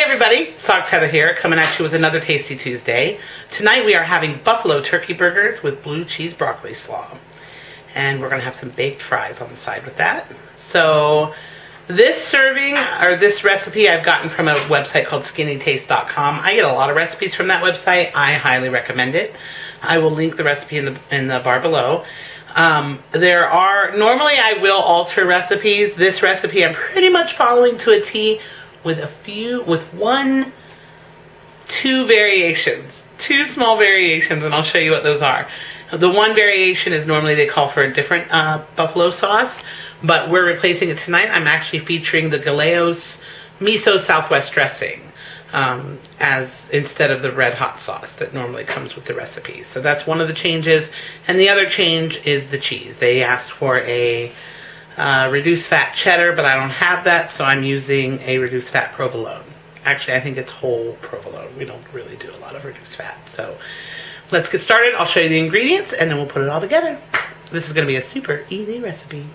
everybody, SoxHeather here, coming at you with another Tasty Tuesday. Tonight we are having buffalo turkey burgers with blue cheese broccoli slaw. And we're going to have some baked fries on the side with that. So this serving, or this recipe, I've gotten from a website called skinnytaste.com. I get a lot of recipes from that website. I highly recommend it. I will link the recipe in the bar below. Normally I will alter recipes. This recipe I'm pretty much following to a T with two variations. Two small variations, and I'll show you what those are. The one variation is normally they call for a different buffalo sauce, but we're replacing it tonight. I'm actually featuring the Galeos miso southwest dressing as instead of the red hot sauce that normally comes with the recipe. So that's one of the changes, and the other change is the cheese. They asked for a reduced fat cheddar, but I don't have that, so I'm using a reduced fat provolone. Actually, I think it's whole provolone. We don't really do a lot of reduced fat. So let's get started. I'll show you the ingredients and then we'll put it all together. This is going to be a super easy recipe.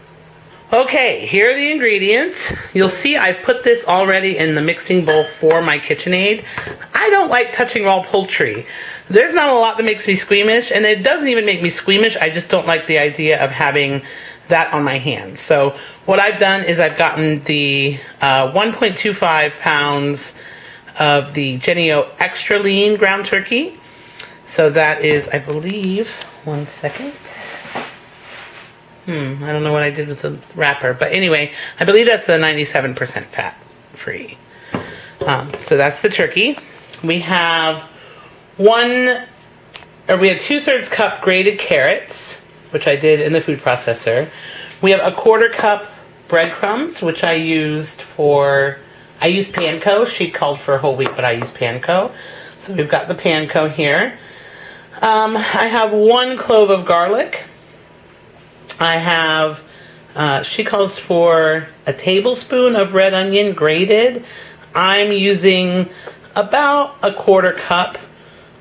Okay, here are the ingredients. You'll see I've put this already in the mixing bowl for my KitchenAid. I don't like touching raw poultry. There's not a lot that makes me squeamish, and it doesn't even make me squeamish. I just don't like the idea of having that on my hands. So what I've done is I've gotten the 1.25 pounds of the Galeos extra lean ground turkey. So that is, I believe, one second. I don't know what I did with the wrapper, but anyway, I believe that's the 97% fat free. So that's the turkey. We have 2/3 cup grated carrots, which I did in the food processor. We have 1/4 cup breadcrumbs, which I used panko. She called for whole wheat, but I used panko. So we've got the panko here. I have 1 clove of garlic. I have, she calls for a tablespoon of red onion grated. I'm using about 1/4 cup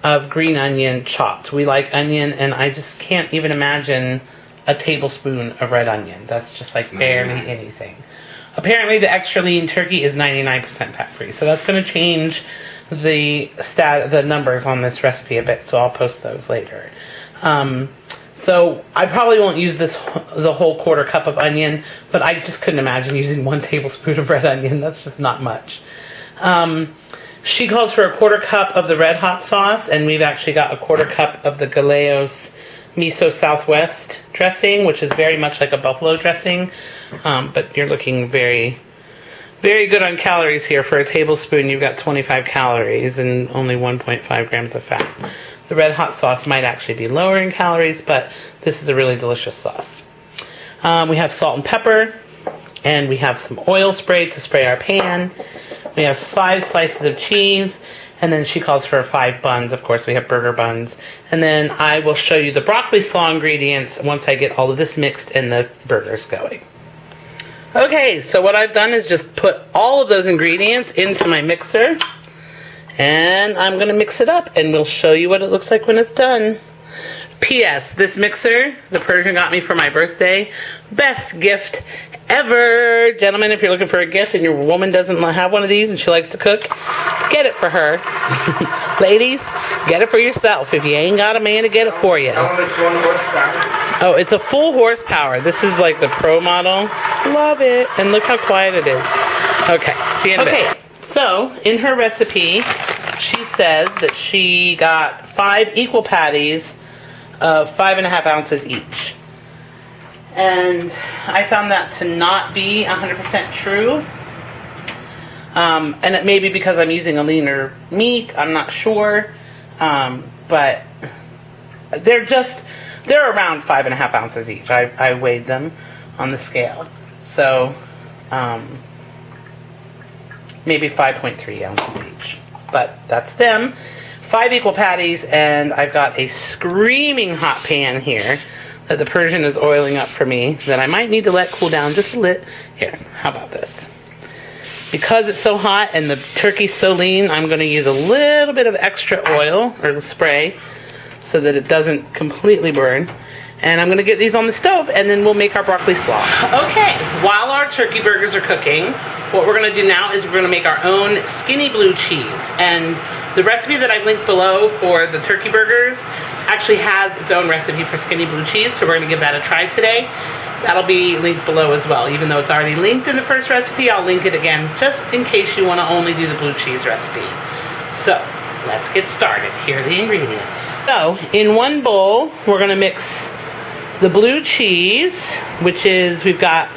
of green onion chopped. We like onion, and I just can't even imagine a tablespoon of red onion. That's just like barely anything. Apparently the extra lean turkey is 99% fat free, so that's going to change the numbers on this recipe a bit, so I'll post those later. So I probably won't use the whole 1/4 cup of onion, but I just couldn't imagine using 1 tablespoon of red onion. That's just not much. She calls for 1/4 cup of the red hot sauce, and we've actually got 1/4 cup of the Galeos miso southwest dressing, which is very much like a buffalo dressing, but you're looking very, very good on calories here. For a tablespoon, you've got 25 calories and only 1.5 grams of fat. The red hot sauce might actually be lower in calories, but this is a really delicious sauce. We have salt and pepper, and we have some oil spray to spray our pan. We have 5 slices of cheese, and then she calls for 5 buns. Of course, we have burger buns. And then I will show you the broccoli slaw ingredients once I get all of this mixed and the burgers going. Okay, so what I've done is just put all of those ingredients into my mixer, and I'm going to mix it up, and we'll show you what it looks like when it's done. P.S. This mixer, the Persian got me for my birthday. Best gift ever. Gentlemen, if you're looking for a gift and your woman doesn't have one of these and she likes to cook, get it for her. Ladies, get it for yourself if you ain't got a man to get it for you. Oh, it's 1 horsepower. Oh, it's a full horsepower. This is like the pro model. Love it. And look how quiet it is. Okay, see you in a bit. Okay, so in her recipe, she says that she got 5 equal patties of 5.5 ounces each. And I found that to not be 100% true. And it may be because I'm using a leaner meat. I'm not sure. But they're around 5.5 ounces each. I weighed them on the scale. So maybe 5.3 ounces each. But that's them. 5 equal patties, and I've got a screaming hot pan here that the Persian is oiling up for me that I might need to let cool down just a little. Here, how about this? Because it's so hot and the turkey's so lean, I'm going to use a little bit of extra oil, or the spray, so that it doesn't completely burn. And I'm going to get these on the stove, and then we'll make our broccoli slaw. Okay, while our turkey burgers are cooking, what we're going to do now is we're going to make our own skinny blue cheese. And the recipe that I've linked below for the turkey burgers actually has its own recipe for skinny blue cheese, so we're going to give that a try today. That'll be linked below as well. Even though it's already linked in the first recipe, I'll link it again just in case you want to only do the blue cheese recipe. So, let's get started. Here are the ingredients. So, in one bowl, we're going to mix the blue cheese, which is, we've got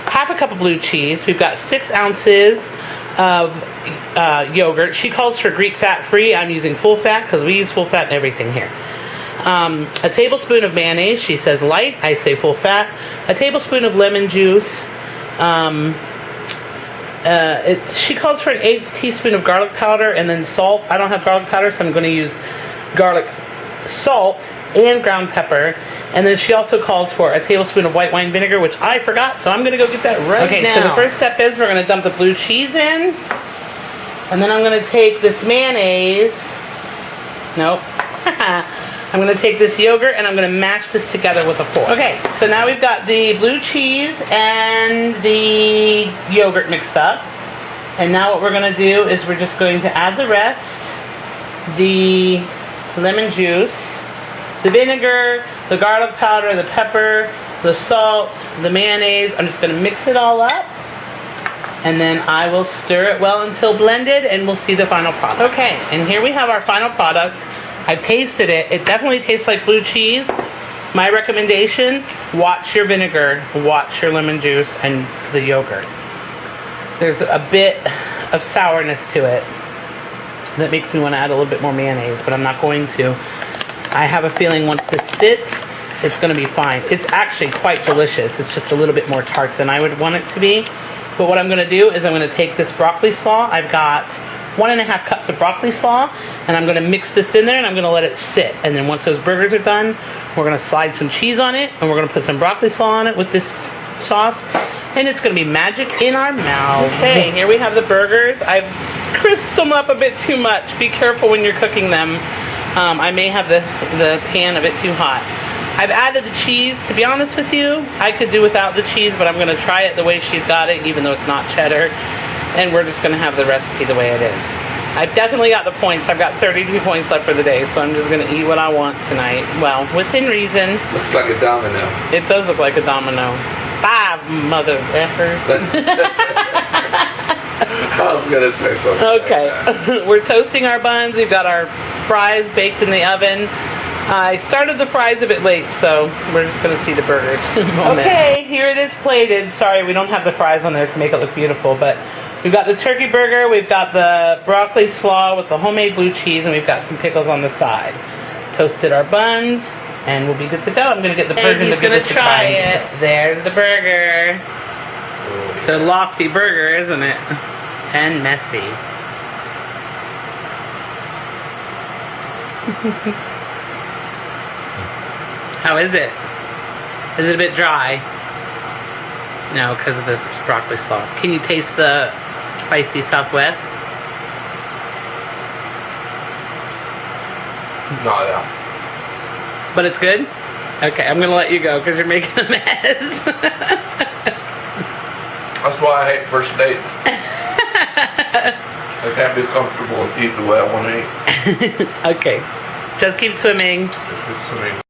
half a cup of blue cheese. We've got 6 ounces of yogurt. She calls for Greek fat-free. I'm using full fat because we use full fat in everything here. A tablespoon of mayonnaise. She says light. I say full fat. A tablespoon of lemon juice. She calls for an 1/8 teaspoon of garlic powder and then salt. I don't have garlic powder, so I'm going to use garlic salt and ground pepper. And then she also calls for a tablespoon of white wine vinegar, which I forgot, so I'm going to go get that right now. Okay, so the first step is we're going to dump the blue cheese in. And then I'm going to take this mayonnaise. Nope. I'm going to take this yogurt and I'm going to mash this together with a fork. Okay, so now we've got the blue cheese and the yogurt mixed up. And now what we're going to do is we're just going to add the rest. The lemon juice, the vinegar, the garlic powder, the pepper, the salt, the mayonnaise. I'm just going to mix it all up. And then I will stir it well until blended and we'll see the final product. Okay, and here we have our final product. I've tasted it. It definitely tastes like blue cheese. My recommendation, watch your vinegar, watch your lemon juice, and the yogurt. There's a bit of sourness to it that makes me want to add a little bit more mayonnaise, but I'm not going to. I have a feeling once this sits, it's going to be fine. It's actually quite delicious. It's just a little bit more tart than I would want it to be. But what I'm going to do is I'm going to take this broccoli slaw. I've got 1.5 cups of broccoli slaw, and I'm going to mix this in there and I'm going to let it sit. And then once those burgers are done, we're going to slide some cheese on it and we're going to put some broccoli slaw on it with this sauce, and it's going to be magic in our mouths. Okay, here we have the burgers. I've crisped them up a bit too much. Be careful when you're cooking them. I may have the pan a bit too hot. I've added the cheese. To be honest with you, I could do without the cheese, but I'm going to try it the way she's got it, even though it's not cheddar. And we're just going to have the recipe the way it is. I've definitely got the points. I've got 32 points left for the day, so I'm just going to eat what I want tonight. Well, within reason. Looks like a domino. It does look like a domino. 5, mother effer. I was going to say something. Okay. Like we're toasting our buns. We've got our fries baked in the oven. I started the fries a bit late, so we're just going to see the burgers in a moment. Okay, here it is plated. Sorry, we don't have the fries on there to make it look beautiful, but we've got the turkey burger, we've got the broccoli slaw with the homemade blue cheese, and we've got some pickles on the side. Toasted our buns, and we'll be good to go. I'm going to get the Persian to give us a try. It. There's the burger. It's a lofty burger, isn't it? And messy. How is it? Is it a bit dry? No, because of the broccoli slaw. Can you taste the spicy Southwest? Not that. But it's good? Okay, I'm going to let you go because you're making a mess. That's why I hate first dates. I can't be comfortable and eat the way I want to eat. Okay, just keep swimming. Just keep swimming.